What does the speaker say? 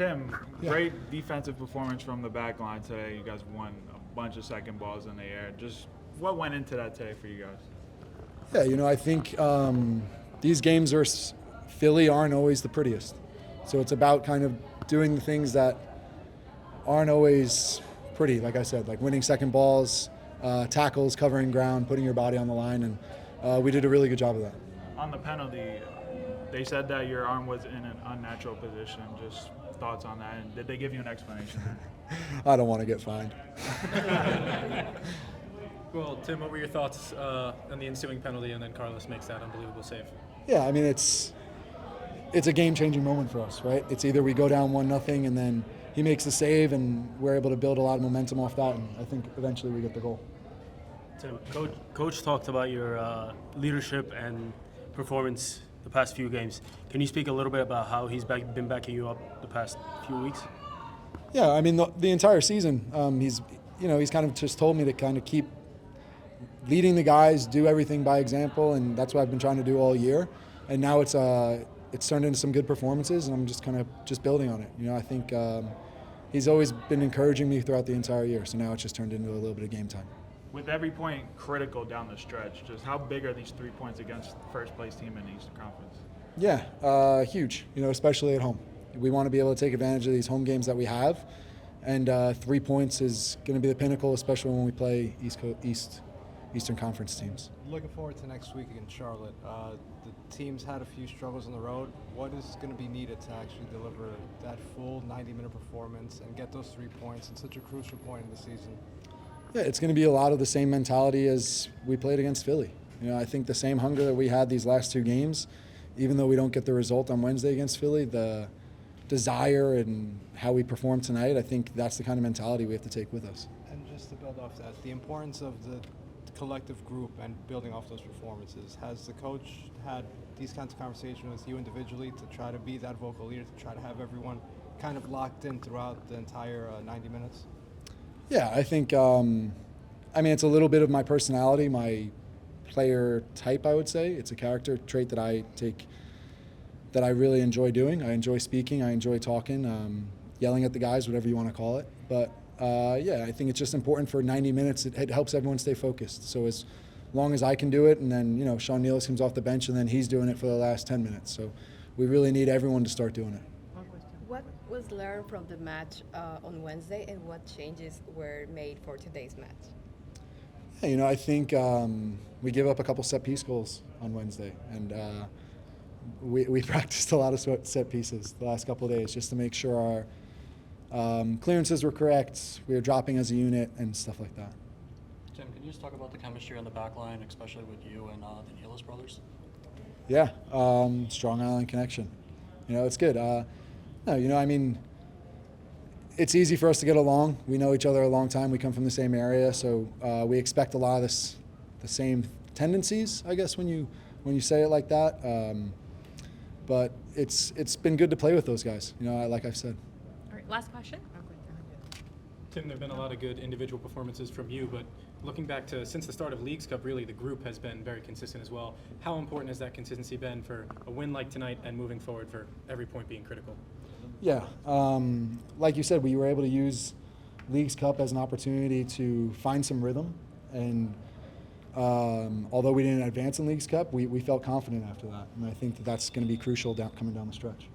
Tim, great defensive performance from the back line today. You guys won a bunch of second balls in the air. Just what went into that today for you guys? Yeah, I think these games Philly aren't always the prettiest. So it's about kind of doing the things that aren't always pretty, like I said, like winning second balls, tackles, covering ground, putting your body on the line, and we did a really good job of that. On the penalty, they said that your arm was in an unnatural position. Just thoughts on that, and did they give you an explanation? I don't want to get fined. Well, Tim, what were your thoughts on the ensuing penalty, and then Carlos makes that unbelievable save? Yeah, I mean, it's a game-changing moment for us, right? It's either we go down 1-0 and then he makes the save and we're able to build a lot of momentum off that, and I think eventually we get the goal. Tim, Coach talked about your leadership and performance the past few games. Can you speak a little bit about how he's been backing you up the past few weeks? Yeah, I mean, the entire season, he's kind of just told me to kind of keep leading the guys, do everything by example, and that's what I've been trying to do all year. And now it's turned into some good performances, and I'm just kind of building on it. I think he's always been encouraging me throughout the entire year, so now it's just turned into a little bit of game time. With every point critical down the stretch, just how big are these 3 points against the first-place team in the Eastern Conference? Yeah, huge, especially at home. We want to be able to take advantage of these home games that we have, and 3 points is going to be the pinnacle, especially when we play Eastern Conference teams. Looking forward to next week against Charlotte. The team's had a few struggles on the road. What is going to be needed to actually deliver that full 90-minute performance and get those 3 points in such a crucial point in the season? Yeah, it's going to be a lot of the same mentality as we played against Philly. I think the same hunger that we had these last 2 games, even though we don't get the result on Wednesday against Philly, the desire and how we perform tonight, I think that's the kind of mentality we have to take with us. And just to build off that, the importance of the collective group and building off those performances. Has the coach had these kinds of conversations with you individually to try to be that vocal leader, to try to have everyone kind of locked in throughout the entire 90 minutes? Yeah, I think, it's a little bit of my personality, my player type, I would say. It's a character trait that I really enjoy doing. I enjoy speaking, I enjoy talking, yelling at the guys, whatever you want to call it. But I think it's just important for 90 minutes. It helps everyone stay focused. So as long as I can do it, and then, Sean Nealis comes off the bench, and then he's doing it for the last 10 minutes. So we really need everyone to start doing it. What was learned from the match on Wednesday, and what changes were made for today's match? Yeah, I think we give up a couple set-piece goals on Wednesday, and we practiced a lot of set pieces the last couple of days just to make sure our clearances were correct, we were dropping as a unit, and stuff like that. Tim, can you just talk about the chemistry on the back line, especially with you and the Nealis brothers? Yeah, Strong Island connection. It's good. It's easy for us to get along. We know each other a long time. We come from the same area, so we expect a lot of the same tendencies, I guess, when you say it like that. But it's been good to play with those guys, like I've said. All right, last question. Tim, there have been a lot of good individual performances from you, but looking back to since the start of Leagues Cup, really the group has been very consistent as well. How important has that consistency been for a win like tonight and moving forward for every point being critical? Yeah, like you said, we were able to use Leagues Cup as an opportunity to find some rhythm, and although we didn't advance in Leagues Cup, we felt confident after that, and I think that's going to be crucial coming down the stretch.